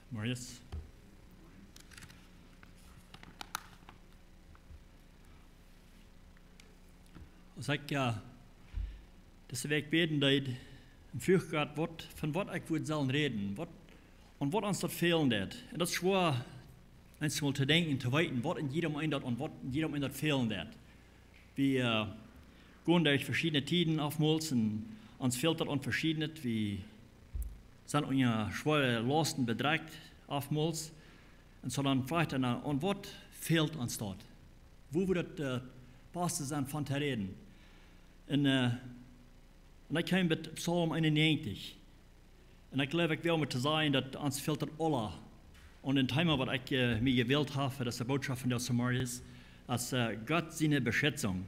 Marius. Als ik deze week beden deed, en vroeg God, van wat ik wil zullen reden, en wat ons dat fehlen deed. En dat is schwer, eens mal te denken, te weten, wat in jedem een dat en wat in jedem een dat fehlen deed. We gaan durch verschiedene tijden afmals en ons fehlt dat on verschiedene, we zijn onze schwere lasten bedreigt afmals. En zo dan vraagt hij naar, en wat fehlt ons dat? Wo wordt het passen zijn van te reden? En ik kwam met Psalm 91. En ik geloof ik wel met te zeggen dat ons fehlt het alle. En in Thema wat ik mir gewählt habe, das ist die Botschaft von der Samarias, als Gott seine Beschitzung.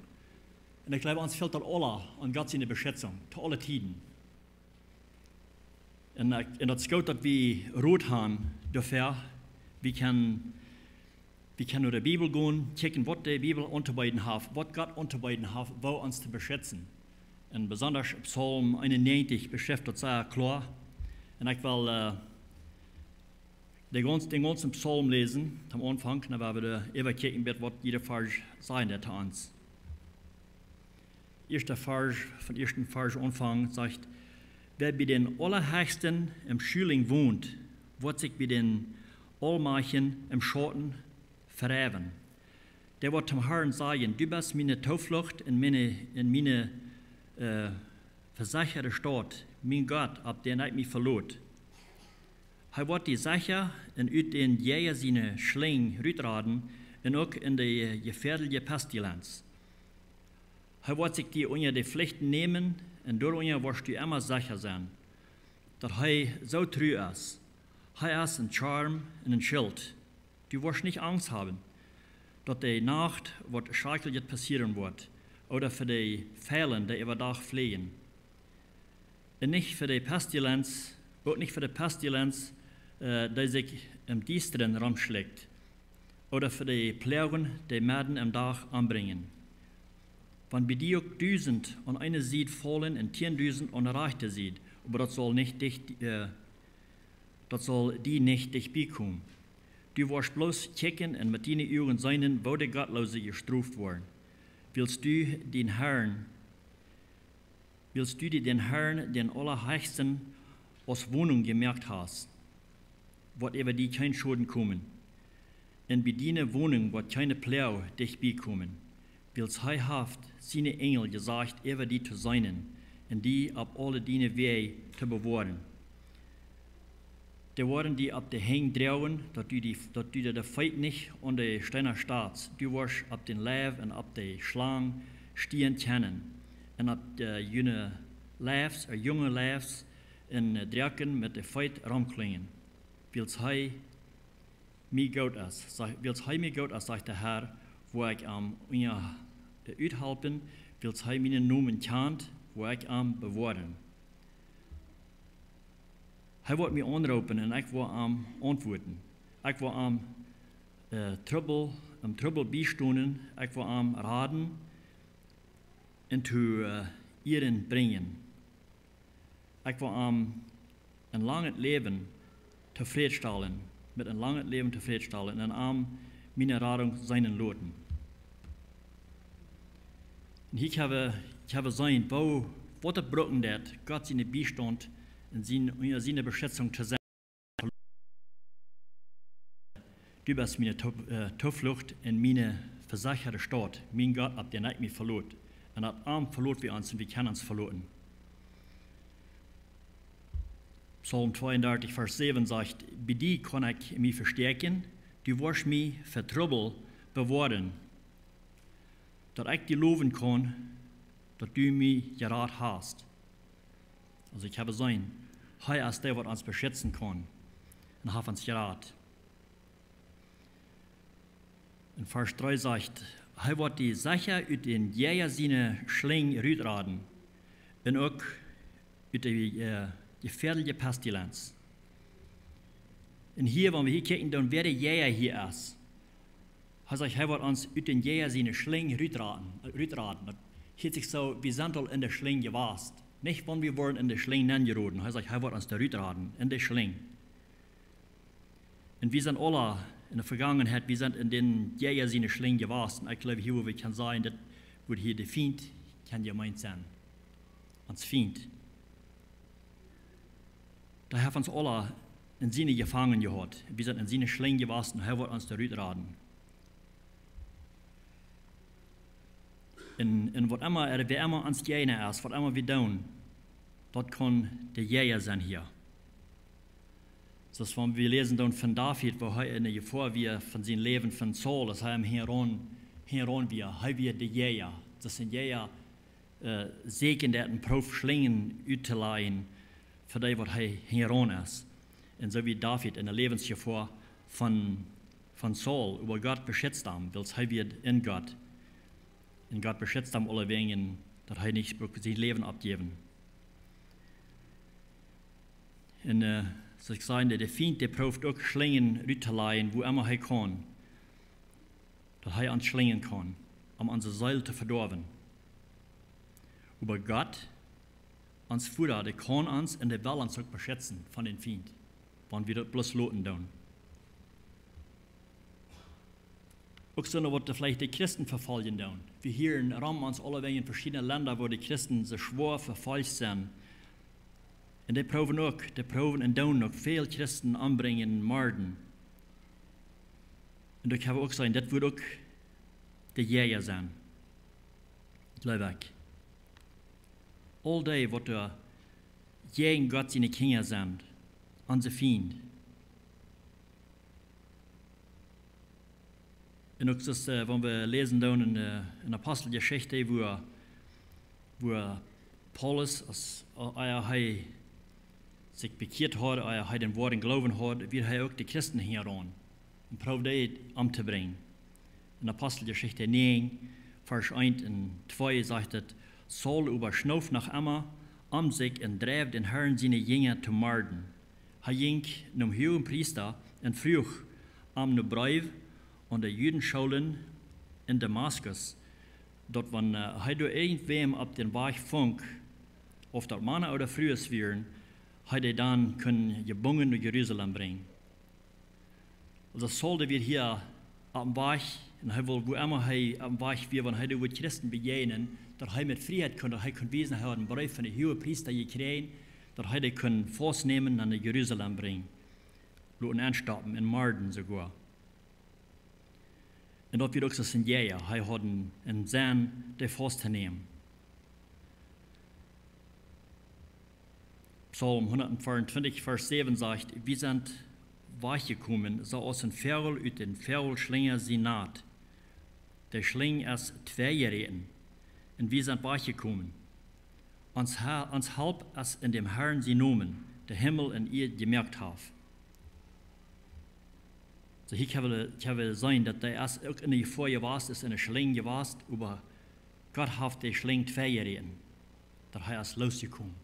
Und ich glaube, uns fehlt das alle an Gott seine Beschitzung, zu alle Tiden. Und das ist gut, dass wir Rot haben dafür. Wir können durch die Bibel gehen, checken, was die Bibel unterbeiden hat, was Gott unterbeiden hat, wo uns zu beschützen. Und besonders Psalm 91 beschäftigt das sehr klar. Und ich will den ganzen Psalm lesen, am Anfang, dann werden wir eben kijken, was jeder Vers sein wird zu uns. Erster Vers, von ersten Vers Anfang sagt, wer bei den Allerhöchsten im Schüling wohnt, wird sich bei den Allmächten im Schatten verheven. Der wird zum Herrn sagen, du bist meine Zuflucht in meine versicherte Stadt, mein Gott, ab der ich mich verlot. Hij wordt die Sache en uit den Jäger seine Schling rutraden en ook in de gefährliche Pestilens. Hij wordt sich die unter die Pflichten nehmen en door unter wirst du immer sicher sein, dat hij so treu ist. Hij ist ein Charme und ein Schild. Du wirst nicht Angst haben, dat die Nacht wat schrecklich passieren wird oder für die Pfeilen, die über Tag fliegen. Und nicht für die Pestilenz, auch nicht für die Pestilenz, die sich im Düsteren rumschlägt, oder für die Plagen, die Morden am Tag anbringen. Wenn bei dir auch 1000 an eine Seite fallen und 10.000 an der rechten Seite, aber das soll die nicht dich bekommen. Du wirst bloß checken und mit deinen Augen sehen, wo die Gottlose gestraft worden. Willst du den Herrn, den Allerhöchsten, aus Wohnung gemerkt hast, wird über die kein Schulden kommen. Und bei deiner Wohnung wird keine Plau dich bekommen. Wills hij haft seine Engel gesagt, über die zu sein, und die ab alle deine Wege zu bewahren. Die werden die ab der Hänge drauen, dass du der Feind nicht an der Steiner staats. Du wirst ab den Leib und ab der Schlange stehen kennen. Und ab der junge Leibs, en draken met de feit ramklingen. Wils hij mij goed is, zegt de Herr, wo ik am uithelpen, wils hij mijn noemen kent, wo ik am bewaren. Hij wordt mij aanroepen en ik wil am antwoorden. Ik wil am trouble bijstonden, ik wil am raden en to ihren brengen. Ik wil een lang leven tevredenstellen, met een lang leven tevredenstellen en aan mijn radung zijn loten. En ik heb gezien, wat het broken dat God zijn bijstand en zijn beschützung te zijn. Du bist meine Zuflucht in meine versicherte Stadt, mein Gott, ab der ich mich verlot. Und dat arm verlot wir uns und wir können uns verloten. Psalm 32, Vers 7 sagt, bei dir kann ich mich verstärken, du wirst mich für Trouble bewahren, dass ich dir loben kann, dass du mich gerat hast. Also ich habe sein, er ist der, der uns beschützen kann und hat uns gerat. In Vers 3 sagt, er wird die Sache uit den Jäger seine Schling rutraden und auch uit die gefährliche Pestilenz. Und hier, wenn wir hier kijken, dann wer der Jäger hier ist. Er sagt, er wird uns uit den Jäger seine Schling rutraden. Das hört sich so, wir sind all in der Schling gewast. Nicht, wenn wir wollen in der Schling angeroden. Er sagt, er wird uns da rutraden, in der Schling. Und wir sind alle in der Vergangenheit, wir sind in den Jäger seine Schlinge gewesen. Ich glaube, hier, wo wir kann sagen, das wird hier der Feind, kann gemeint sein. Als Feind. Da haben uns alle in seine gefangen gehabt. Wir sind in seine Schlinge gewesen und er wird uns da rausraten. Und was immer, wer immer uns Jäger ist, was immer wir tun, dort kann der Jäger sein hier. Das wenn wir lesen dann von David, wo er in der Gefahr wir von seinem Leben von Saul, das haben heran wir der Jäger. Das sind Jäger, Segen, der einen Prof Schlingen utleihen, für die, was er heran ist. Und so wie David in der Lebensgefahr von Saul über Gott beschützt haben, weil er wird in Gott. Und Gott beschützt haben alle wegen, dass er nicht sein Leben abgeben. Und so ich sage, der Feind, der probt auch Schlingen rütteleihen, wo immer er kann, dass er uns schlingen kann, um unsere Seele zu verdorben. Aber Gott, uns Vater, der kann uns in der Balance auch beschützen von den Feind, wenn wir das bloß loten tun. Auch so wird vielleicht die Christen verfolgen tun. Wir hier in Raum uns alle in verschiedenen Ländern, wo die Christen so schwer verfolgt sind. Und die proben und tun auch viele Christen anbringen, morden. Und ich habe auch gesagt, das wird auch der Jäger sein. Glaube ich. All die, was der gegen Gott seine Kinder sind, unser Feind. Und auch das, wenn wir lesen dann in der Apostelgeschichte, wo Paulus, als sich bekehrt hat, er den Worten glauben hat, wird er auch die Christen heran und probiert die umzubringen. In der Apostelgeschichte 9, Vers 1 und 2 sagt es, Saul überschnauf nach immer sich und dreif den Herrn seine Jünger zu morden. Er ging zum hohen Priester und frug den Brief und der Judenschulen in Damaskus, dort wenn er durch irgendwem auf den Weg funk, auf der Mann oder Frühes wären, er dann können gebunden nach Jerusalem bringen. Also sollte wir hier am Weg, und er will, wo immer er am Weg wir, wenn er mit Christen begegnen, dass er mit Freiheit kann, dass er kann wissen, er hat einen Brief von den hohen Priester gekriegt, dass er können Forstnehmen nach Jerusalem bringen, und anstoppen, in Morden sogar. Und dort wird auch so ein Jäger, er hat einen Sinn, der Forst zu nehmen. Psalm 124, Vers 7 sagt, wir sind weichgekommen, so aus dem Ferl, ut den Ferlschlinger sie naht. Der Schling ist zweijährigen, und wir sind weichgekommen. Uns halb es in dem Herrn sie nomen, der Himmel in ihr gemerkt hat. So hier kann es sein, dass der erst auch in der Gefahr gewast ist, in der Schling gewast, aber Gott hat den Schling zweijährigen, dass er ist losgekommen.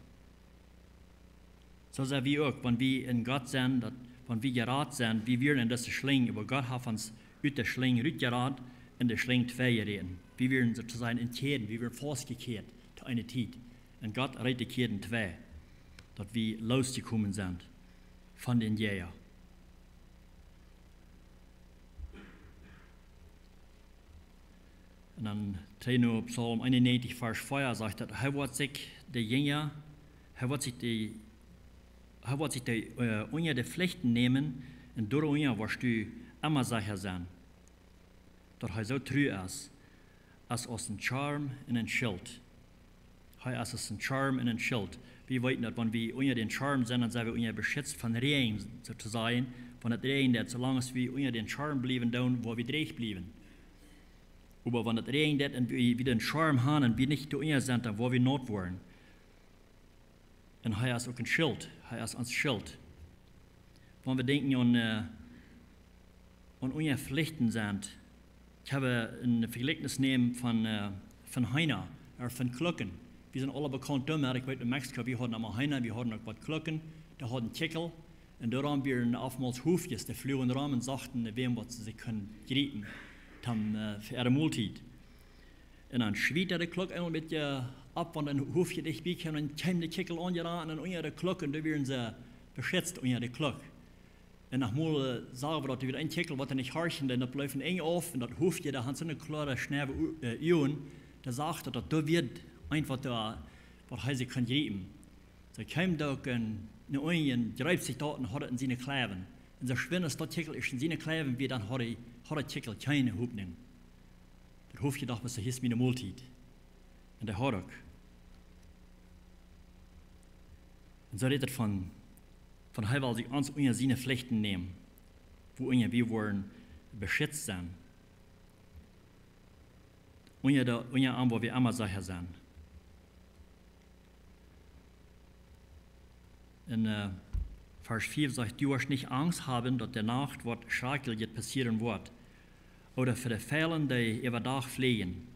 So sagen wir auch, wenn wir in Gott sind, wenn wir geraten sind, wie wir in dieser Schling, aber Gott hat uns aus der Schling rausgeraten, in der Schling zweijährigen. Wir werden sozusagen entkehrt, wir werden fortgekehrt zu einer Zeit. Und Gott reiht die Kehren zwei, dass wir losgekommen sind von den Jägern. Und dann Psalm 91, Vers 4 sagt, er wird sich der Jünger, er wird sich unter die Pflichten nehmen, und durch unter wirst du immer sicher sein. Dass er so treu ist, als aus einem Charme in ein Schild. Er ist aus einem Charme in ein Schild. Wir wissen, dass wenn wir unter den Charme sind, dann sind wir unter beschützt von Regen zu sein, von der Regen, der solange wir unter den Charme bleiben, dann, wo wir dreig bleiben. Aber wenn das regnet und wir den Charme haben und wir nicht unter sind, dann wo wir not wollen. Und er ist auch ein Schild, er ist uns Schild. Wenn wir denken an unsere Pflichten sind, ich habe ein Vergleichnis nehmen von Heiner, von Glocken. Wir sind alle bekannt, ich weiß in Mexiko, wir haben einmal Heiner, wir haben auch was Glocken, da haben Kickel, und da haben wir oftmals Hufjes, die flogen rum und sagten, wem was sie können gerieten, für ihre Multit. Und dann schwiet der Glock einmal mit ab, wenn ein Hufje dich bekommt, und dann kam der Kickel an und unter der Glock, und da werden sie beschützt unter der Glock. En nogmaals sagen we dat weer een tikkel wat er niet harschen, en dat blijft eng af, en dat hoeft je, daar gaan zo'n klare snelle uren, da sagt er, dat wird einfach da, was hij zich kan geben. Ze kwam daar een oorlog, drijft zich daar en had het in zijn kleven. En ze schwindet dat tikkel is in zijn kleven, wie dan had het tikkel keine hoopning. Dat hoeft je toch, was er is met de maaltijd. En dat had ook. En zo redt het van hij wil sich uns unter seine Pflichten nehmen, wo wir wollen beschützt sein. Unter an, wo wir immer sicher sind. In Vers 4 sagt, du wirst nicht Angst haben, dass der Nacht was Schreckliches passieren wird, oder für die Fällen, die über Tag fliehen.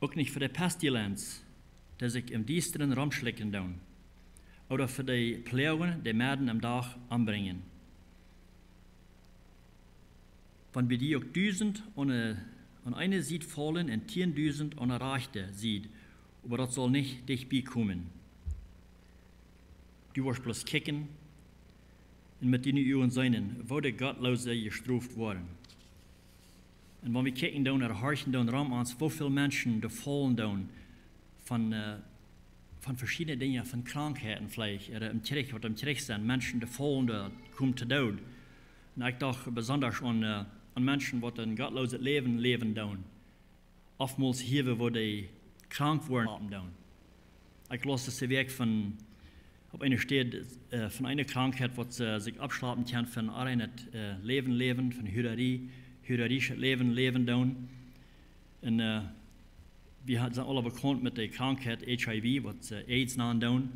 Auch nicht für die Pestilenz, die sich im Düsteren rumschlecken tun. Oder für die Plagen, die Mäden am Tag anbringen. Wenn wir die auch 1000 an eine sieht fallen und 10.000 an eine rechte sieht, aber das soll nicht dich bekommen. Du wirst bloß kicken und mit den Uhren seinen, wo die Gottlose gestraft worden. Und wenn wir kicken down oder horchen down rum ans, wo viele Menschen da fallen down von verschiedenen Dingen, von Krankheiten vielleicht, oder im Kirch sind, Menschen, die fallen, da kommen zu Tod. Und ich dachte besonders an Menschen, die ein gottloses Leben leben. Oftmals hier, wo die krank wurden. Ich lasse das weg auf einer steht, von einer Krankheit, die sich abschlafen kann, von einem Leben, von hyrarischen Leben. Und wir sind alle bekannt mit der Krankheit HIV, was AIDS nennt. Und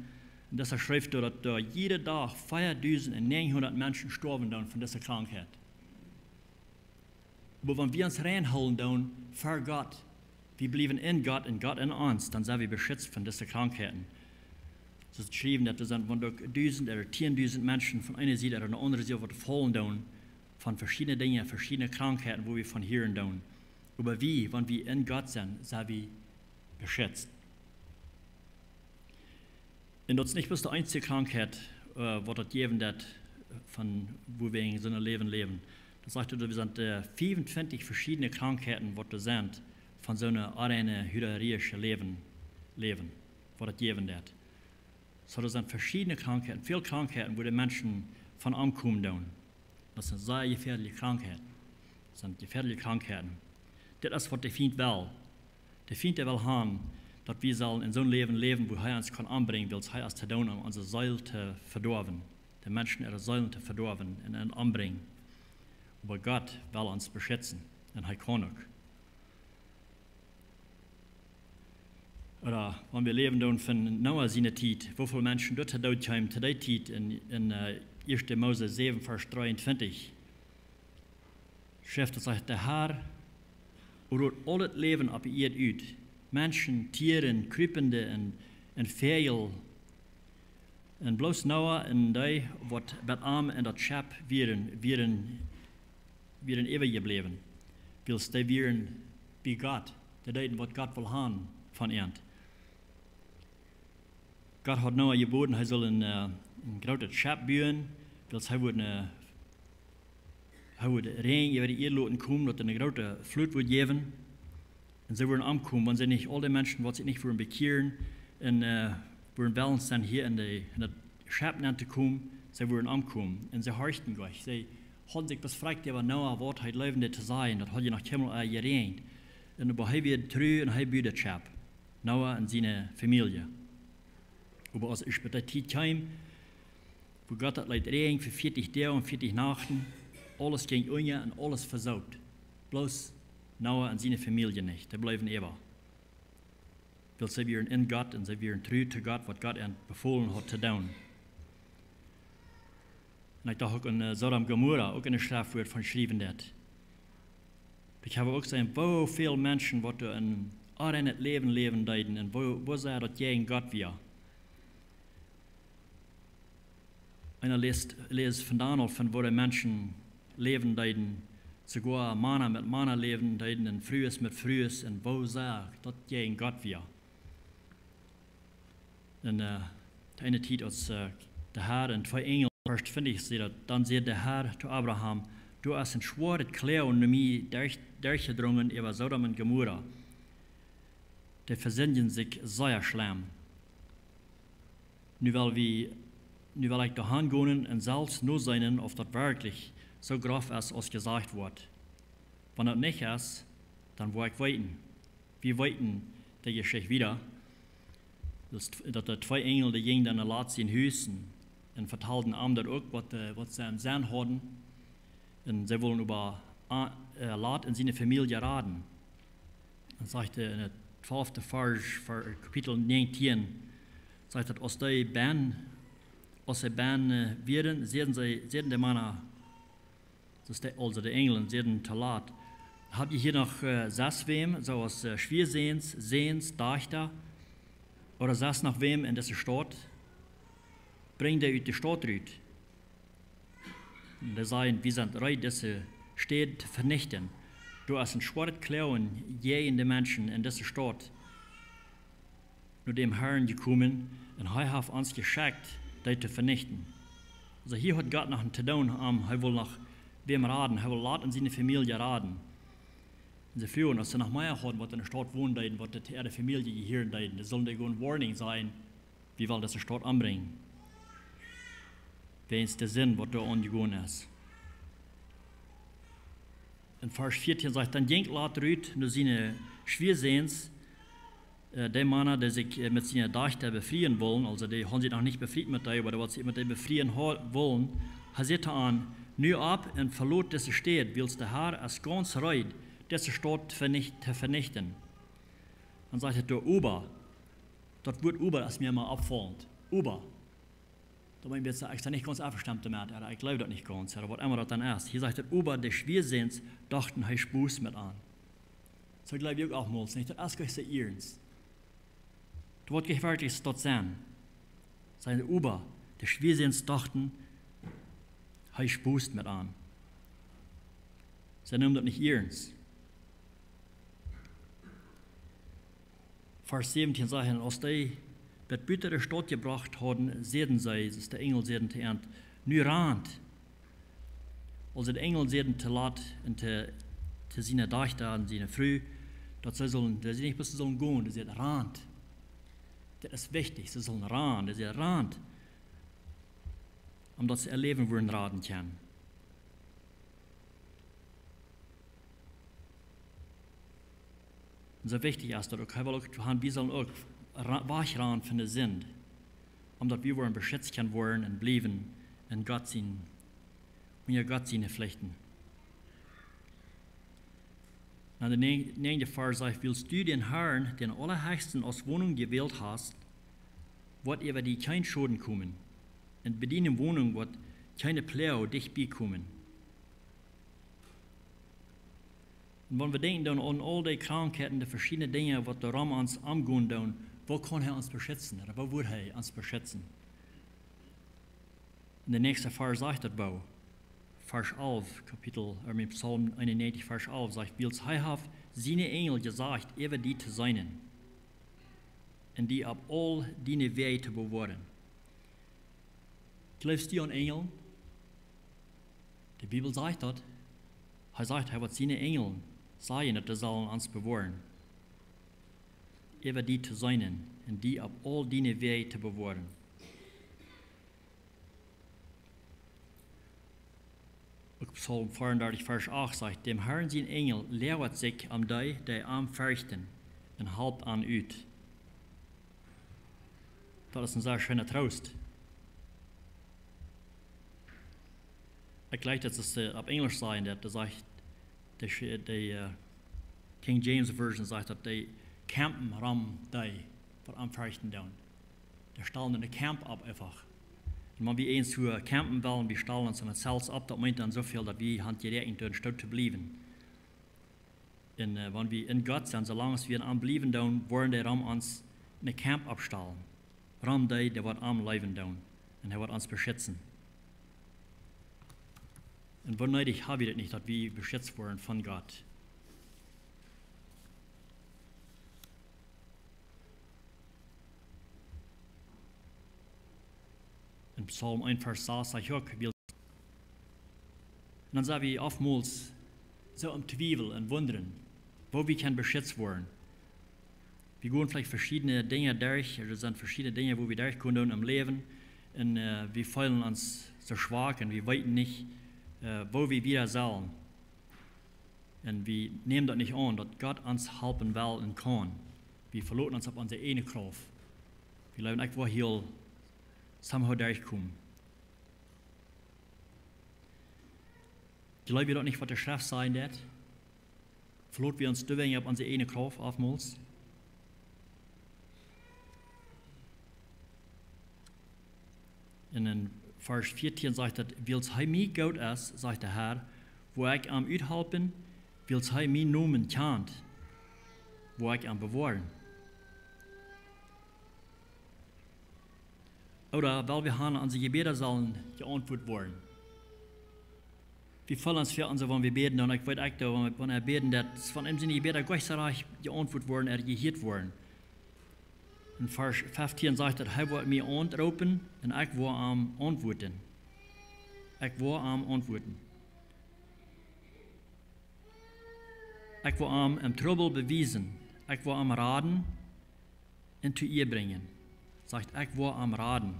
das schreibt, dass jeden Tag 4.900 Menschen sterben von dieser Krankheit. Aber wenn wir uns reinholen für Gott, wir bleiben in Gott und Gott in uns, dann sind wir beschützt von diesen Krankheiten. Es ist geschrieben, dass wenn 1.000 oder 10.000 Menschen von einer Seite oder einer anderen Seite fallen von verschiedenen Dingen, verschiedenen Krankheiten, wo wir von hören. Aber wenn wir in Gott sind wir beschützt. Und das ist nicht bloß die einzige Krankheit, was das geben wird, von wo wir in so einem Leben. Das sagt, wir sind 25 verschiedene Krankheiten, was das sind, von so einem reinen hierarchischen Leben, was das geben wird. So, das sind verschiedene Krankheiten, viele Krankheiten, wo die Menschen von ankommen. Das sind sehr gefährliche Krankheiten. Das sind gefährliche Krankheiten. Das ist, was der Feind will. Der Feind will haben, dass wir sollen in so einem Leben, wo er uns anbringen will, er uns zu tun, um unsere Seele zu verdorben, die Menschen ihre Seelen zu verdorben und anbringen. Aber Gott will uns beschützen, und er kann auch. Oder wenn wir leben von Noah seiner Zeit, wie viele Menschen dort kommen zu der Zeit in 1. Mose 7, Vers 23, schreibt es sagt, der Herr roet al het leven op die eerd uit. Menschen, Tieren, Kruipende en Vegel. En bloos Noah en die wat met arm en dat schap wieren eeuwig gebleven. Wils die wieren bij God. Die deden wat God wil haben van eind. God had Noah geboden, hij zal een grote schap bouwen. Wils hij wordt regen over de eerd laten komen, dat er een grote vloed wordt geven. En ze worden aankomen, want ze niet, al die mensen wat zich niet voor bekeeren en worden wel staan hier in dat schap aan te komen, ze worden aankomen. En ze harten gleich. Ze hadden zich bevraagd over Noah, wat hij levende te zijn, dat had je nog helemaal geregend. En dan hij weer terug en hij bouwt het schap. Noah en zijn familie. Aber als ich bei der Zeit kam, wo Gott hat regen für 40 Tage und 40 Nachten, alles ging unter und alles versaut. Bloß Noah und seine Familie nicht, die bleiben ewig. Weil sie wären in Gott und sie wären treu zu Gott, was Gott ihnen befohlen hat zu tun. Und ich dachte auch an Sodom und Gomorra, auch in der Strafwort von geschrieben wird. Ich habe auch gesehen, wo viele Menschen, die in das Leben leiden, und wo sie das gegen Gott wir. Einer lest vandaan von wo die Menschen leben deiden, sogar Mana mit Mana leben deiden, und Frühes mit Frühes, und wo sagt, das gegen Gott wir. Und die eine Zeit, als der Herr und 2 Engel Erst finde ich sie, dann sagt der Herr zu Abraham, du hast ein schweres Klauen in mir durchgedrungen über Sodom und Gomorra. Die versündigen sich sehr schlimm. Nu will ich da hingehen und selbst nur sein, ob das wirklich so grob ist, als gesagt wird. Wenn das nicht ist, dann will ich weiten. Wir weiten die Geschichte wieder, dass die zwei Engel, die gingen dann laat in Hüsen und vertelten ihm das auch, was sie im Sinn hatten. Und sie wollen über Lot und seine Familie reden. Dann sagte in der 12. Vers, Kapitel 19, sagt er, als sie werden, sehen die Männer, also die Engel, sehen zu Lot. Habt ihr hier noch saß wem, so aus Schwiersehens, Dachter, oder saß noch wem in dieser Stadt? Bringt er aus der Stadt raus. Und die sagen, wir sind bereit, diese Stadt zu vernichten. Du hast ein schwarzes Klauen, je in den Menschen in dieser Stadt. Nur dem Herrn gekommen und er hat uns geschickt, die zu vernichten. Also hier hat Gott noch ein zu tun, er will nach wem raten, er will Lot und seine Familie raten. Und sie früher, als sie nach mehr haben, was in der Stadt wohnen, was die Familie hier haben, das sollen die ein Warning sein, wie wir diese Stadt anbringen. Wenn es der Sinn, was da angegangen ist. In Vers 14 sagt, dann ging Lot Rüt, nur seine Schwiersehens, die Männer, die sich mit seiner Dachter befreien wollen, also die haben sich noch nicht befreit mit der, aber was sie mit der befreien wollen, hat sie an, nu ab und verlot diese Stadt, willst der Herr als ganz Reut diese Stadt vernichten. Dann sagt er, du Uber, das Wort Uber ist mir mal abfallend. Uber. Da bin ich jetzt extra nicht ganz einverstanden damit, ich glaube das nicht ganz, aber was immer das dann ist. Hier sagt er, Uber, die Schwiersehens, dachten, er Buß mit an. So glaube ich auch mal, nicht, das ist gleich ernst. Du wollt wirklich dort sein. Seine Uber, die Schwiersehens dachten, er Buß mit an. Sie nehmen das nicht ernst. Vers 17 sagt er, als die das Büter der Stadt gebracht haben, sehen sie, das ist der Engel sehen zu Ernst, nu rand. Also der Engel sehen zu Lot und zu seiner Tochter und seiner Frau, dass sie nicht bis sollen gehen, sie sehen rand. Das ist wichtig, sie sollen rand, sie sehen rand. Omdat sie ihr Leben würden raten können. Und so wichtig ist das, wir sollen auch wachran von der Sünde, omdat wir wollen beschützt können worden und bleiben in Gott sein, und ja Gott seine Pflichten. Und der 9. Vers sagt, willst du den Herrn, den Allerhöchsten, als Wohnung gewählt hast, wird über die kein Schaden kommen, und bei deiner Wohnung wird keine Plau dich bekommen. Und wenn wir denken dann an all die Krankheiten, die verschiedenen Dinge, was der Ram uns angehen tun, wo kann er uns beschützen? Oder wo wird er uns beschützen? In der nächsten Vers sagt das Bau. Vers 11, Psalm 91, Vers 11 sagt, wills hij hat seine Engel gesagt, über die zu sein, und die ab all deine Wege zu bewahren. Glaubst du an Engel? Die Bibel sagt das. Er sagt, er wird seine Engel sein, dass er sollen uns bewahren. Über die zu sein, und die ab all deine Wege zu bewahren. Psalm 34, Vers 8 sagt, dem Herrn sein Engel lehrt sich am die am fürchten, und halbt an ut. Das ist ein sehr schöner Trost. Ich glaube, dass es auf Englisch sein, dass sagt, die King James Version sagt, dass die campen rum die, was am fürchten tun. Die stellen in den Camp ab einfach. Und wenn wir eins zu campen wollen, wir stellen uns in das Zelt ab, das meint dann so viel, dass wir handgerechnet in Stadt zu bleiben. Und wenn wir in Gott sind, solange wir am bleiben tun, wollen die rum uns in den Camp abstellen. Rum die, der wird am Leben tun. Und er wird uns beschützen. Und wonnötig habe ich das nicht, dass wir beschützt werden von Gott. In In Psalm 1, Vers 6 sagt auch, und dann sagen wir oftmals so im Zweifel und wundern, wo wir können beschützt werden. Wir gehen vielleicht verschiedene Dinge durch, es sind verschiedene Dinge, wo wir durchkommen im Leben, und wir fühlen uns so schwach und wir wissen nicht, wo wir wieder sollen. Und wir nehmen das nicht an, dass Gott uns helfen will und kann. Wir verlassen uns auf unsere eigene Kraft. Wir leben einfach hier somehow durchkommen. Glauben wir doch nicht, was der Schrift sein wird? Verlassen wir uns deswegen auf unsere eigene Kraft oftmals? In Vers 14 sagt er, wils hij mij goed is, sagt der Herr, wo ich am uithelpen, wils hij mij noemen kent, wo ich am bewahren. Oder weil wir an unsere Gebete sollen geantwortet worden. Wir fühlen uns für uns, wenn wir beten, und ich weiß auch, wenn wir beten, dass von ihm sind die Gebete gleichzeitig geantwortet worden, gehört worden. In Vers 15 sagt er, hij wordt mij aanroepen en ik wil hem antwoorden. Ik wil hem antwoorden. Ik wil hem im Trouble bewijzen. Ik wil hem raden en zu ihr brengen. Sagt, ik wil hem raden.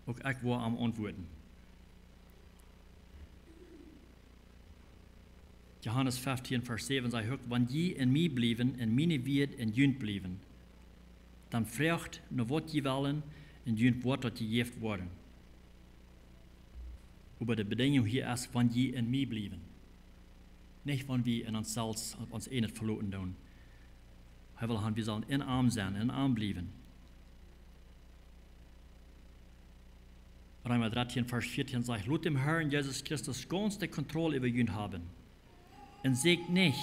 Ook ik wil hem antwoorden. Johannes 15, Vers 7 sagt, wenn je in mij blijven en meine wird in junt blijven, dan vraagt naar wat je willen en junt wordt dat je geeft worden. Aber de bedingung hier ist, wenn je in mij blijven. Nicht, wenn wir in uns selbst uns nicht verloren doen. Hij wil gaan, wir sollen in arm sein, in arm blijven. Römer 13, Vers 14 sagt, laat dem Herrn Jesus Christus ganz die Kontrolle über junt haben. Und sagt nicht,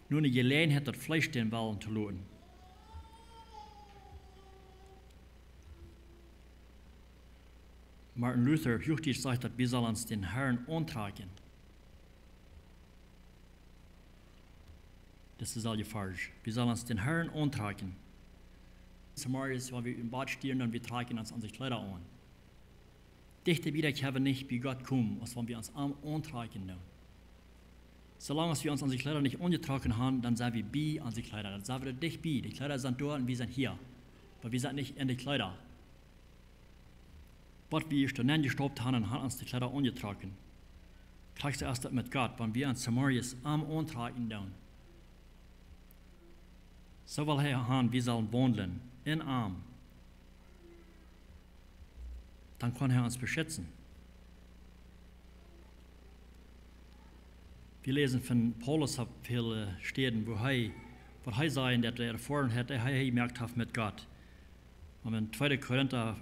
nur eine Gelegenheit, das Fleisch den Willen zu lassen. Martin Luther Plautdietsch sagt, dass wir sollen uns den Herrn antragen. Das ist all falsch. Wir sollen uns den Herrn antragen. Zumal ist, wenn wir im Bad stehen und wir tragen uns unsere Kleider an. Dichter wieder können nicht bei Gott kommen, als wenn wir uns antragen. Solange wir uns unsere Kleider nicht angetragen haben, dann sind wir bei unsere Kleider. Dann sind wir dicht bei. Die Kleider sind dort und wir sind hier. Aber wir sind nicht in die Kleider. Was wir dann gestoppt haben und haben uns die Kleider angetragen. Kriegst du erst das mit Gott, wenn wir uns Samarias antragen tun. So will er haben, wir sollen wandeln, in Arm. Dann kann er uns beschützen. Wir lesen von Paulus auf viele Stellen, wo er sagt, dass er erfahren hat, er gemerkt hat mit Gott. Und in 2. Korinther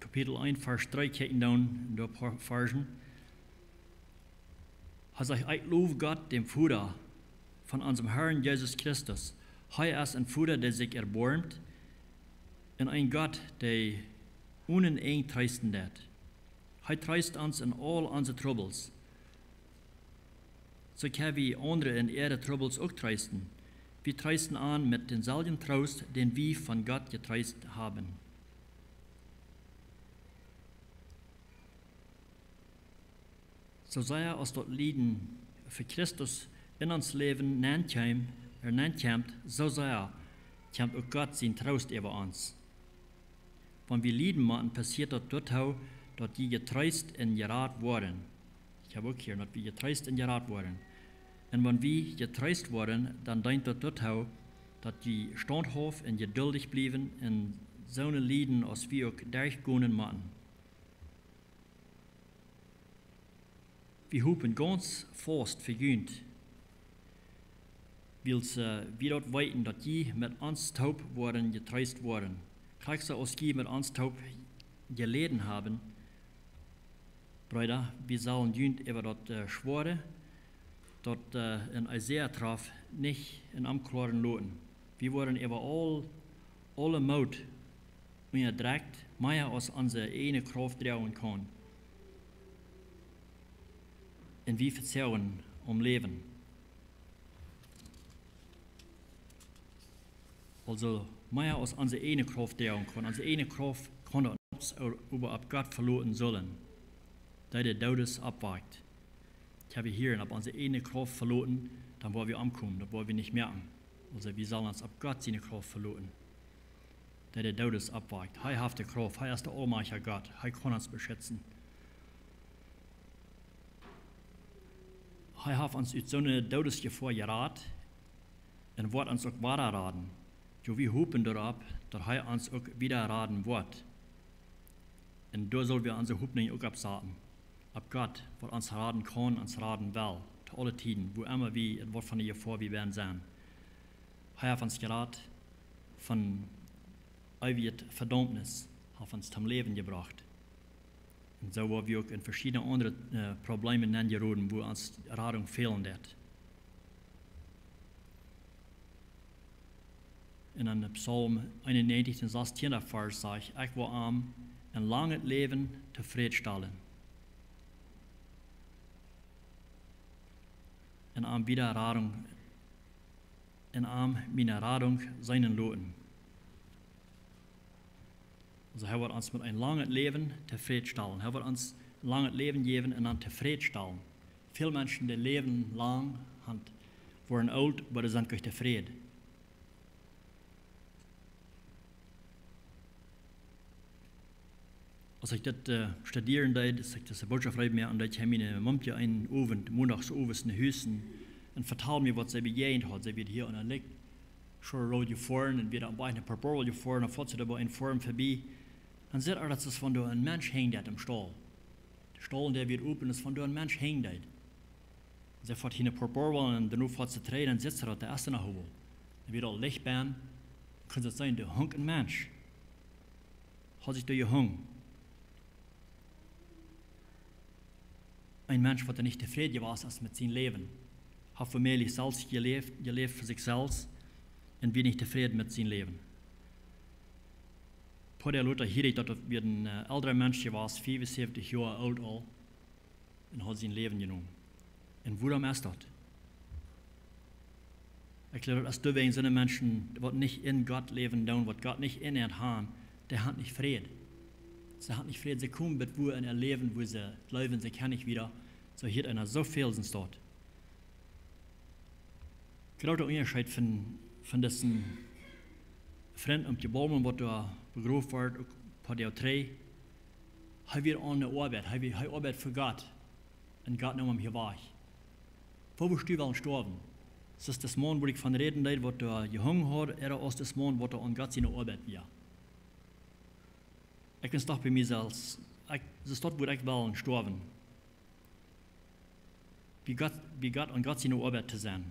Kapitel 1, Vers 3 kijken dan, in paar Versen. Er sagt, ich lobe Gott, dem Vater von unserem Herrn Jesus Christus. Er ist ein Vater, der sich erbarmt, und ein Gott, der unendlich trösten wird. Er tröstet uns in all unsere Troubles. So können wir andere in ihre Troubles auch trösten. Wir trösten an mit denselben Trost, den wir von Gott getröstet haben. So sehr als dort Lieden für Christus in uns Leben kommt, so sehr kommt auch Gott sein Trost über uns. Wenn wir Lieden machen, passiert das dort auch, dass die getröst und gerat worden. Ich habe auch hier, dass wir getröst und gerat worden. Und wenn wir getröst worden, dann denkt das dort auch, dass die standhaft und geduldig bleiben in so eine Lieden, als wir auch durchgehen machen. Wir hopen ganz fast vergünt, weil wir dort weiten, dass die mit uns taub worden, getröst worden. Kriegst du, als die mit uns taub geleden haben, Brüder, wir sollen jünd über das Schwore, dort in Isaiah traf, nicht in Amklaren loten. Wir wurden über alle Maut unterdrückt, mehr als unsere eine Kraft trauen kann. Und wir vertrauen Leben. Also mehr als unsere eine Kraft trauen kann. Unsere eine Kraft kann das über ab Gott verloren sollen, da der Todes abwagt. Ich habe hier ab unsere eine Kraft verloren, dann wollen wir ankommen, das wollen wir nicht merken. Also wir sollen uns ab Gott seine Kraft verloren, da der Todes abwagt. Er hat die Kraft, er ist der allmächtige Gott, er kann uns beschützen. Er hat uns aus so einer Todesgefahr geraten und wird uns auch weiterraten. Jo, wir hoffen darauf, dass er uns auch wieder raten wird. Und da sollen wir unsere Hoffnung auch absagen. Ab Gott, was uns raten kann, uns raten will. Zu allen Tiden, wo immer wir, es wird von der Gefahr, wir werden sein. Er hat uns geraten von ewiger Verdammnis, hat uns zum Leben gebracht. Und so haben wir auch in verschiedene andere Probleme geraten, wo uns Ratung fehlen wird. In einem Psalm 91, 16. Vers sagt, ich will arm ein langes Leben zufriedenstellen. Und arm wieder Ratung, und arm meine Ratung seinen Loten. Also er wird uns mit einem langen Leben zufriedenstellen. Er wird uns ein langes Leben geben und dann zufriedenstellen. Viele Menschen, die leben lang, worden alt, aber sind nicht zufrieden. Als ich das studieren deed, als ich das Botschaft schreibe mir, und ich habe meine Mumpje einen Abend, montags abends in Hüsten, und vertelt mir, was sie begegnet hat. Sie wird hier an der Licht, schon road gefahren, und wieder bei einer Parabol gefahren, und fährt sie dabei in Form vorbei. Dann sieht er, dass es von da ein Mensch hängt im Stall. Der Stall, der wird open, ist von da ein Mensch hängt. Sie fährt hier eine Parabol, und dann fährt sie drehen, dann sitzt er auf der ersten Nachhol. Dann wird er Licht werden, kann es sein, der hängt ein Mensch. Hat sich da gehängt. Ein Mensch, der nicht zufrieden war mit seinem Leben, hat für mich selbst gelebt für sich selbst und war nicht zufrieden mit seinem Leben. Vor der Luther hier, dass wir ein älterer Mensch war, 75 Jahre alt all, und hat sein Leben genommen. Und warum ist das? Ich glaube, dass du wegen so einen Menschen, die nicht in Gott leben, was Gott nicht in ihnen haben, der hat nicht Frieden. Sie hat nicht Frieden, sie kommen mit wo in ihr Leben, wo sie glauben, sie kann nicht wieder. So hier einer so viel sind dort. Genau der Unterschied von diesen Freunden und Gebäumen, was da begraben wird, bei der drei, er wird an der Arbeit, er arbeitet für Gott. Und Gott nimmt ihm hier weg. Wo bist du sterben? Das ist das Mann, wo ich von reden leid, was da gehangen hat, er ist das Mann, was da an Gott seine Arbeit wird. Ich bin doch bei mir selbst. Das ist dort, wo ich will sterben. Wie Gott an Gott seine Arbeit zu sein.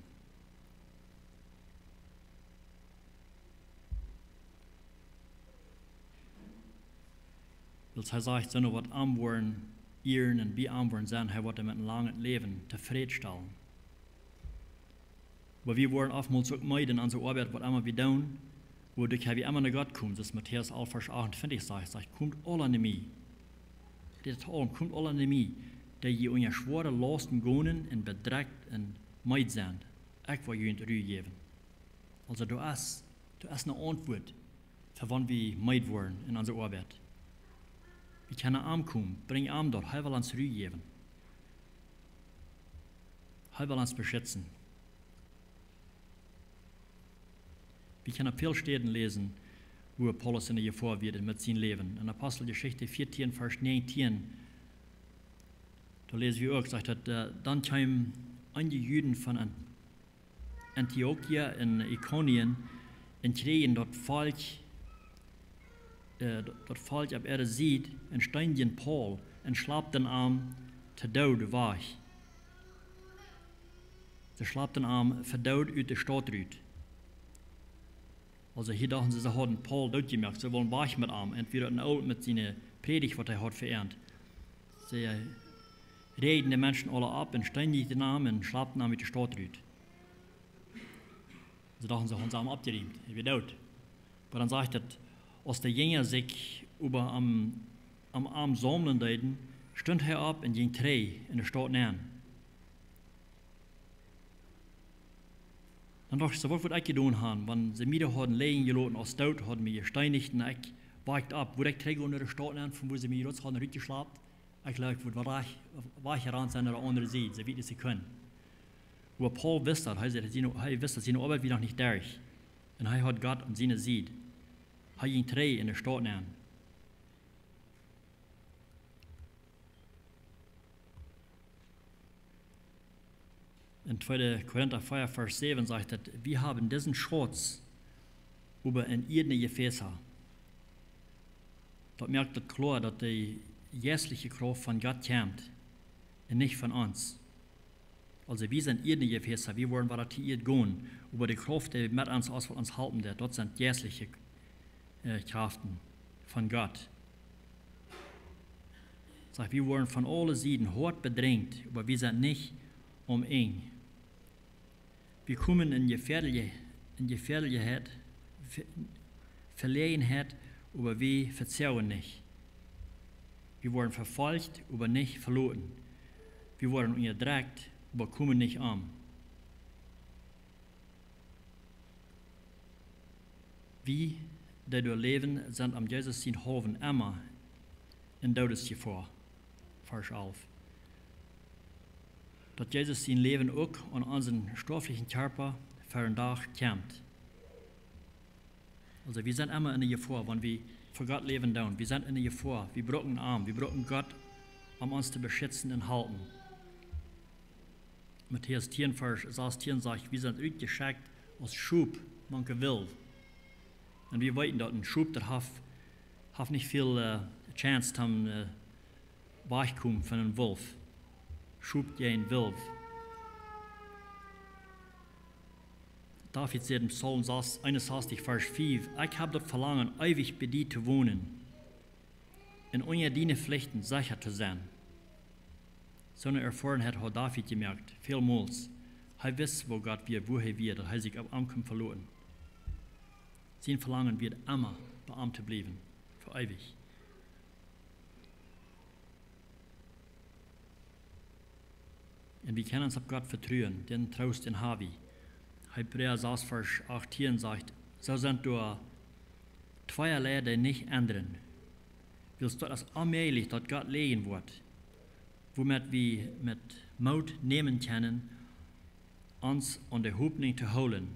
Weil er sagt, so was arm worden, ihren und wie arm worden sein, er wird mit einem langen Leben zufriedenstellen. Aber wir wollen oftmals auch meiden an so Arbeit, was immer wir tun, wodurch wir immer nach Gott kommen. Das ist Matthäus 11, Vers 28 sagt, kommt alle an mich. Das kommt alle an mich, die je unter schwere Lasten gehen und bedreckt und meid sind. Ich will ihnen Ruhe geben. Also du hast eine Antwort, für wann wir meid werden in unserer Arbeit. Wir können arm kommen, bring arm dort, er will uns Ruhe geben. Er will uns beschützen. Wir können viele Städten lesen, wo Paulus in der Gefahr wird mit seinem Leben. In Apostelgeschichte 14, Vers 19, da lesen wir auch, sagt, dann kamen einige Juden von Antiochia in Ikonien und kriegen dort falsch ab er sieht, und steinigen Paul und schlapt den Arm zu Tode weg. Sie schlapt den Arm verdauert aus der Stadt raus. Also hier dachten sie hatten Paul durchgemerkt, sie wollen weich mit ihm, entweder ein Alt mit seiner Predigt, was er hat verehrt. Sie reden die Menschen alle ab und steinigen den Arm und schlappen ihn mit der Stadt raus. Sie dachten, sie haben ihn abgeriemt, er wird tot. Aber dann sagt er, als der Jünger sich über am Arm sammeln deuten, stund er ab und ging drei in der Stadt näher. Dann dachte ich, so was würde ich getan haben, wenn sie mir hatten legen gelassen, als Tod hatten mich gesteinigt und ich weicht ab, wo ich träge unter der Stadt an, von wo sie mir jetzt haben rückgeschlagen. Ich glaube, wo weich heran sein oder andere sieht, so wie sie können. Wo Paul wusste, er wusste, seine Arbeit wird noch nicht durch. Und er hat Gott und seine sieht. Er ging drei in der Stadt an. In 2. Korinther 4, Vers 7 sagt er, wir haben diesen Schutz über ein irdene Gefäße. Dort merkt er klar, dass die jährliche Kraft von Gott kommt und nicht von uns. Also wir sind irdene Gefäße, wir wollen varatiert gehen, über die Kraft, die mit uns aus uns halten, dort sind jährliche Kraften von Gott. Sagt, wir wollen von allen Seiten hart bedrängt, aber wir sind nicht eng. Wir kommen in Gefährlichkeit, Verlegenheit, aber wir vertrauen nicht. Wir werden verfolgt, aber nicht verloren. Wir werden unterdrückt, aber kommen nicht an. Wir, die dort leben, sind am Jesus sein Hofen immer in Todesgefahr. Vers 11. Dass Jesus sein Leben auch an unseren stofflichen Körper für einen Tag kommt. Also wir sind immer in der Gefahr, wenn wir für Gott leben tun. Wir sind in der Gefahr, wir brauchen einen Arm, wir brauchen Gott, um uns zu beschützen und halten. Matthäus 10, Vers 16 sagt, wir sind uitgeschickt als Schub, manche will. Und wir wissen, dass ein Schub, der hat nicht viel Chance, zum wegkommen von einem Wolf. Schub je ein Wolf. David sagt im Psalm 61, Vers 5, ich habe das Verlangen, ewig bei dir zu wohnen, in unter deine Pflichten sicher zu sein. So eine Erfahrung hat David gemerkt, vielmals. Er weiß, wo Gott wird, wo er wird, er sich ab Ankommen verloren. Sein Verlangen wird immer Beamte bleiben, für ewig. Und wir können uns auf Gott vertrauen, den Trost in Havi. Hebräer 6, Vers 18 sagt, so sind da zweierlei, die nicht ändern. Willst du das allmählich dort Gott legen wird, womit wir mit Mut nehmen können, uns an der Hoffnung zu holen,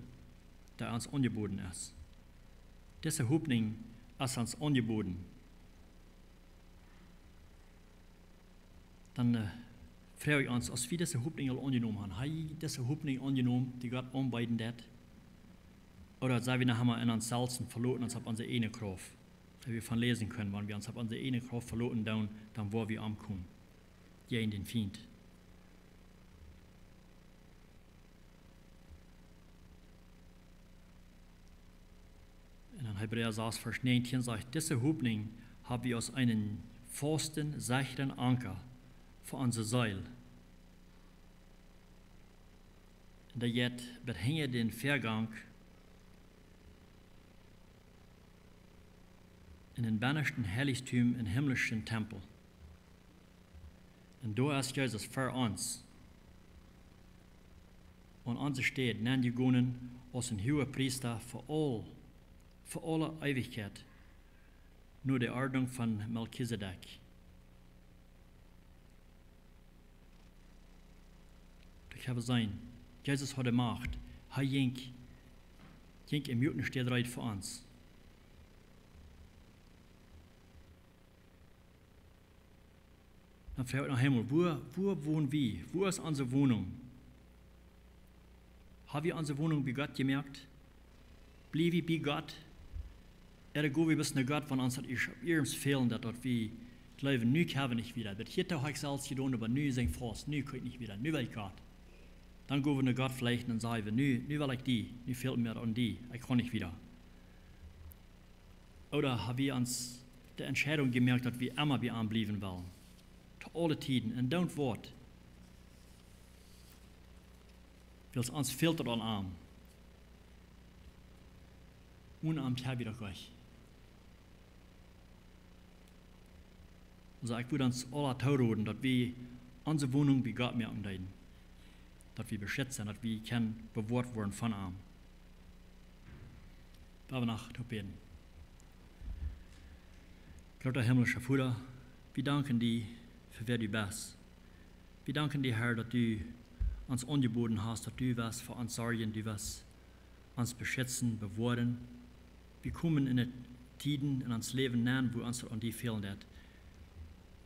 der uns angeboten ist. Diese Hoffnung ist uns angeboten. Dann frage ich uns, als wir diese Hoffnung angenommen haben, haben wir diese Hoffnung angenommen, die Gott anbieten hat? Oder sind wir nachher in uns selbst verloren, uns auf unsere eine Kraft? Wenn wir von lesen können, wenn wir uns auf unsere eine Kraft verloren, dann wo wir ankommen. Gegen den Feind. Und in Hebräer 6, Vers 19 sagt, diese Hoffnung haben wir aus einem festen, sicheren Anker für unsere Seele. Und der jetzt behängt den Vergang in den bannersten Heiligtum im himmlischen Tempel. Und da ist Jesus für uns. Und uns steht, nennt die Gonen als ein hoher Priester für alle Ewigkeit, nur die Ordnung von Melchisedek. Ich habe sein, Jesus hat die Macht, er ging im Muten steht reit für uns. Dann fragt nach Himmel, wo wohnen wir? Wo ist unsere Wohnung? Haben wir unsere Wohnung bei Gott gemerkt? Blieb wir bei Gott? Ergo, wir wissen Gott, wenn uns das irgendwas fehlen, dass wir glauben, nu kann ich nicht wieder. Das hier habe ich selbst getan, aber nu sind fast, nu kann ich nicht wieder, nu will ich Gott. Dann gehen wir zu Gott vielleicht und sagen, nu will ich die, nu fehlt mir an die, ich kann nicht wieder. Oder haben wir uns die Entscheidung gemerkt, dass wir immer bei ihm bleiben wollen. Zu alle Tiden, und don't wort. Weil es uns fehlt an ihm. Unamt habe ich doch euch. Also ich würde uns alle tauroden, dass wir unsere Wohnung bei Gott merken können. Dass wir beschützen, dass wir bewahrt werden von ihm. Aber nach zu beten. Großer himmlischer Vater, wir danken dir für wer du bist. Wir danken dir, Herr, dass du uns angeboten hast, dass du was für uns sorgen, du was uns beschützen, bewahren. Wir kommen in die Tiden in uns Leben nähen, wo uns an die fehlen wird.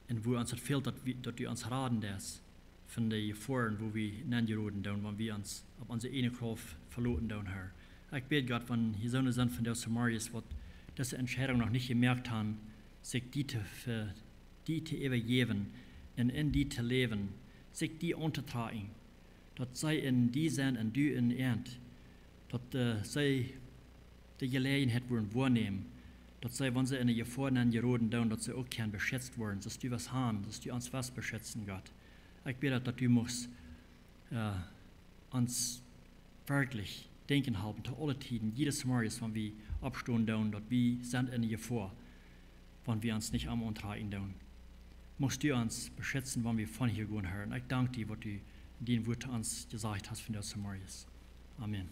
Und wo uns fehlt, dass du uns raten darfst von den Gefahren, wo wir nähen geraten, wenn wir uns auf unsere eine Kraft verloren, Herr. Ich bete Gott, wenn hier so sind von der Samaris, die diese Entscheidung noch nicht gemerkt haben, sich die für die zu übergeben und in die zu leben, sich die untertragen, dass sie in die sind und du in Ernt, dass sie die Gelegenheit wollen wahrnehmen, dass sie, wenn sie in die Gefahren geraten, dass sie auch gern beschützt werden, dass du was haben, dass du uns was beschützen, Gott. Ich bete, dass du musst uns wirklich denken haben, zu allen Tiden, jedes Mal, wenn wir abstehen, dass wir sind in die Gefahr, wenn wir uns nicht am Antragen tun. Musst du uns beschützen, wenn wir von hier gehen, Herr. Und ich danke dir, was du in den Worten uns gesagt hast von der Samaris. Amen.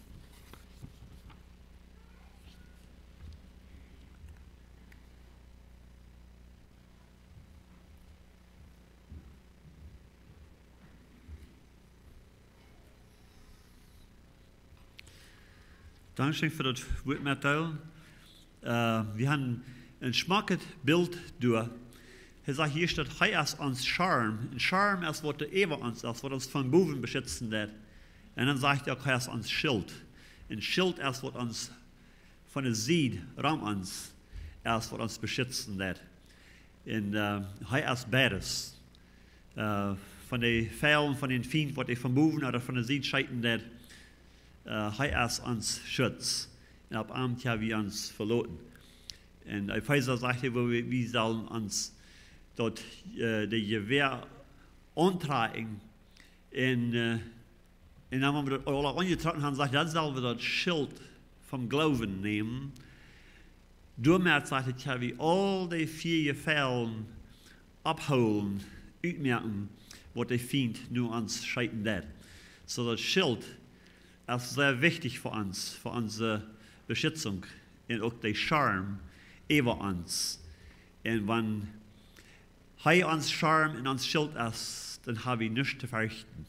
Dankeschön für das Wort mitteilen. Wir haben ein schmackes Bild durch. Er sagt, hier steht, hij ist uns Charme. Ein Charme ist, was der Eber uns ist, was uns von Boven beschützen wird. Und dann sagt er, hij ist uns Schild. Ein Schild ist, was uns von der Seed, rum uns, ist, was uns beschützen wird. Und hij ist beides. Von den Fällen, von den Feinden, was von Boven oder von der Seed scheiden wird, hij ist uns Schutz. Und ab Abend haben wir uns verloren. Und Epheser sagt, wir sollen uns dort die Gewehr antragen. Und dann haben wir das alle angetragen haben, sagt, dann sollen wir das Schild vom Glauben nehmen. Damit sagt er, wir all die 4 Gefällen abholen, uitmerken, was der Feind nur uns scheiden wird. So das Schild ist sehr wichtig für uns, für unsere Beschitzung und auch der Charme über uns. Und wenn er uns Charme und uns Schild ist, dann haben wir nichts zu fürchten.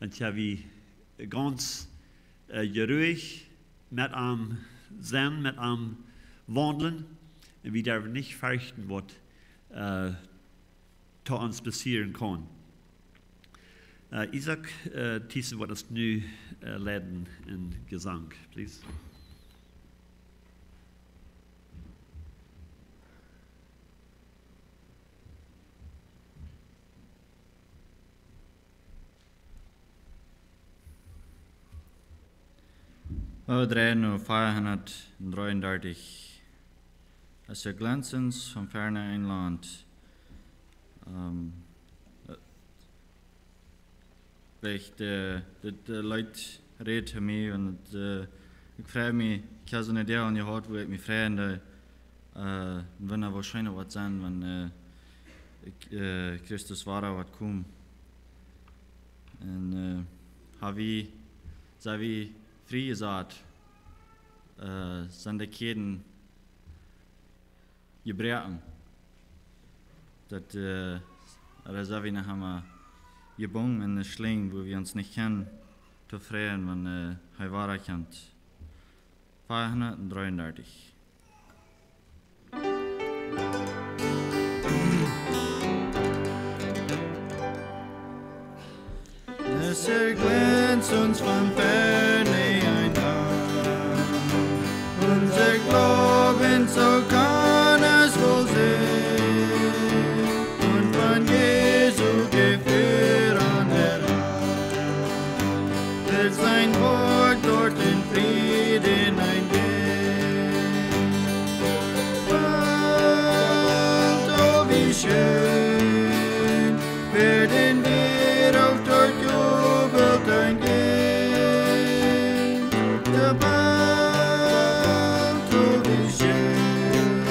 Dann haben wir ganz ruhig mit am Sein, mit am Wandeln. Und wir dürfen nicht fürchten, was zu uns passieren kann. Isaac, Thiessen wird das nu leiden in Gesang, please. We draaien nu 533. Als je glänzens van ferne Einland. De Leute reden zu mir und ich frage mich, ich habe so eine Idee an die Haut, wo ich mich frage, wenn er wahrscheinlich was sein, wenn Christus war, was kommt. Und habe ich frei gesagt, sind die Kinder gebrochen. Das habe ich nachher gebunden in der Schlinge, wo wir uns nicht kennen, zu freuen, wenn er war kennt. 533. Es glänzt uns von ferne ein Tag, unser Glauben, so kann es wohl sein, und von Jesu Gefühl an der Hand, wird sein Wort dort in Frieden eingehen. Bald, oh wie schön, werden wir auch dort jubelt eingehen. Bald, oh wie schön,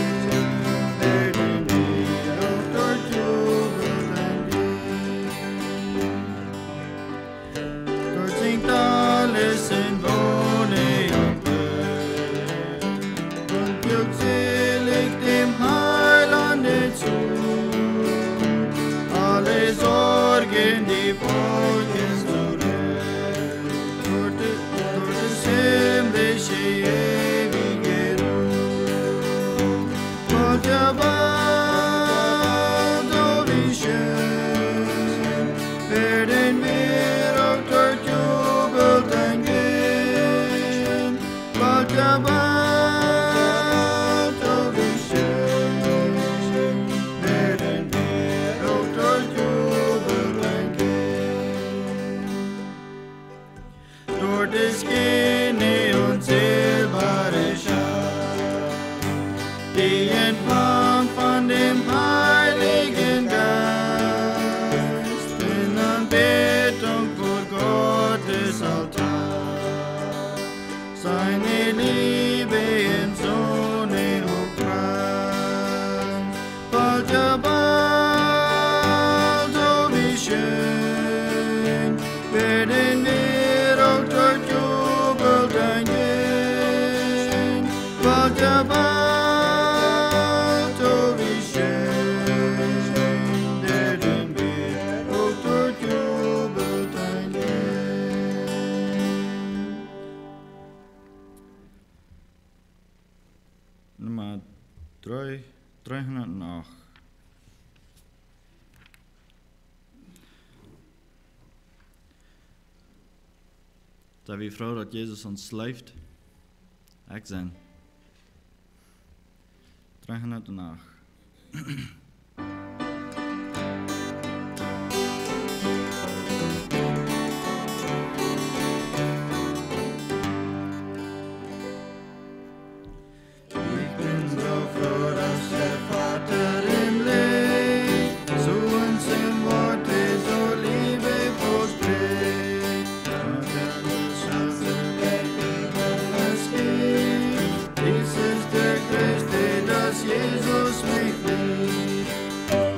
volkjes zurück, durch das himmlische ewige Ruhm. Gott, ja bald, oh wie schön, werden wir auch dort jubelnd eingehen. Gott, ja bald, oh wie schön, werden wir auch dort jubelnd eingehen. Dort ist Siene und silberne Schar, die empfang von dem Heiligen Geist, in Anbetung vor Gottes Altar, seine Liebe in Sonne und Preis. Bald, ja bald, oh wie schön, werden wir auch dort jubelnd eingehen. Bald, ja bald, oh wie schön, werden wir auch dort jubelnd eingehen. Nummer 308. Da wir froh, dat Jezus ons leeft, ik zijn. 308. Ich bin so froh, dass der Vater im Licht zu uns im Worte so liebevoll spricht. Und uns aus dem Leben es gibt. Dies ist der größte, dass Jesus mich liebt.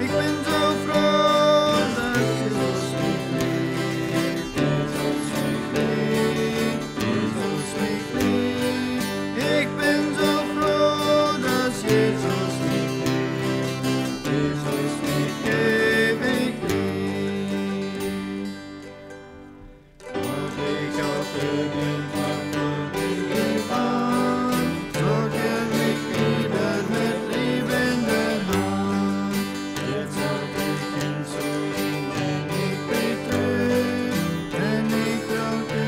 Ich bin so froh, dass Jesus mich liebt. Jesus mich liebt. Jesus mich liebt. Ich bin so froh, dass Jesus mich liebt. Jesus mich ewig liebt. Ob ich auf irgendwann vorübergefahren, zog mich wieder mit liebender Hand. Jetzt zog ich hin zu ihm, denn ich bete, denn ich glaube,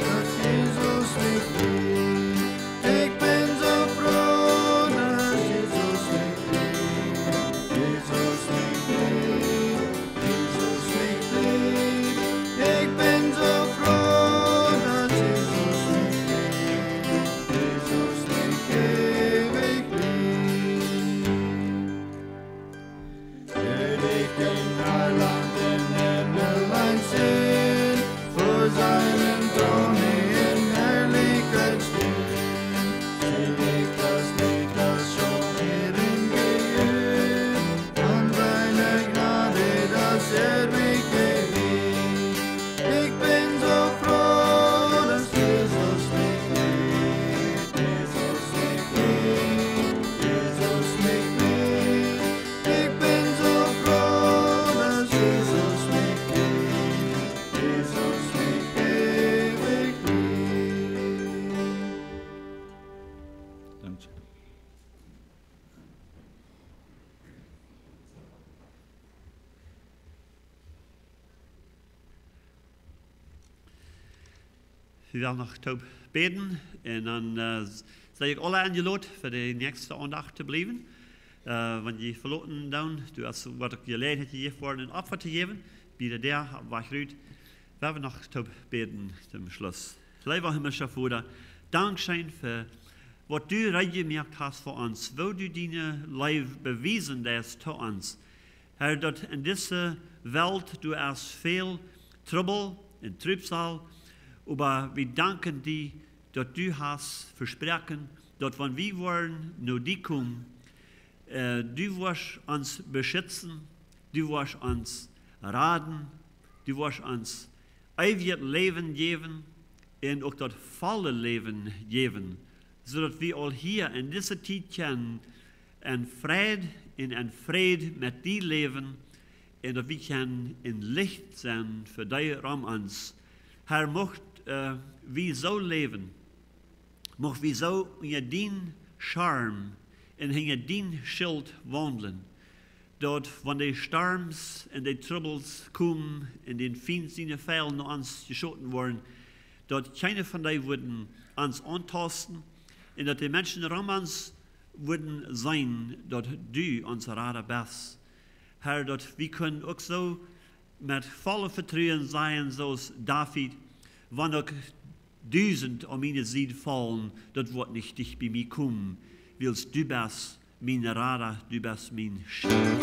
dass Jesus mich liebt. Ich bin so froh, dass Jesus mich liebt. Jesus mich liebt. Jesus mich liebt. Ich bin so froh, dass Jesus mich liebt. Jesus mich ewig liebt. Werd ich den Heiland im Himmel sehen, vor seinem Throne in Herrlichkeit stehen, seh ich das Lied, das schon ihren geübt, an seiner Gnade, dass mich erhebt. Ich bin so froh, dass Jesus mich liebt. Jesus mich liebt. Jesus mich liebt. Ich bin so froh, dass Jesus mich liebt. Jesus mich ewig liebt. Danke. We willen nog beden en dan zal ik alle aangeloot voor de nächste aandacht te blijven. Want je verloten dan, du hast wat ik je geleid gegeven worden een offer te geven, bieden daar waar uit. We hebben nog beden zum Schluss. Lieber himmlischer Vater, Dankeschön für was du reingemacht hast für uns, wo du deine Liebe bewiesen hast zu uns. Herr, dat in dieser Welt du hast viel Trouble und Trübsal, aber wir danken dir, dass du hast versprochen, dass wenn wir wollen, nur die kommen, du wirst uns beschützen, du wirst uns raten, du wirst uns ewiges Leben geben und auch das volle Leben geben, sodass wir all hier in dieser Zeit können in Frieden mit dir leben en dat we kunnen in licht zijn voor die ram ons. Herr, mocht wie zo leven, mocht wie zo in dien charm en in dien schild wandelen, dat wanneer die storms en die troubles komen en die fiendsten vijanden naar ons geschoten worden, dat keine van die worden ons aantasten en dat die mensen ram ons worden zijn dat du ons rader best. Herr, dat we kunnen ook zo met volle vertrouwen zijn zoals David, wanneer ook 1000 om mijn zijde vallen, dat wordt niet dicht bij mij komen. Wils du best mijn rader, du best mijn schild.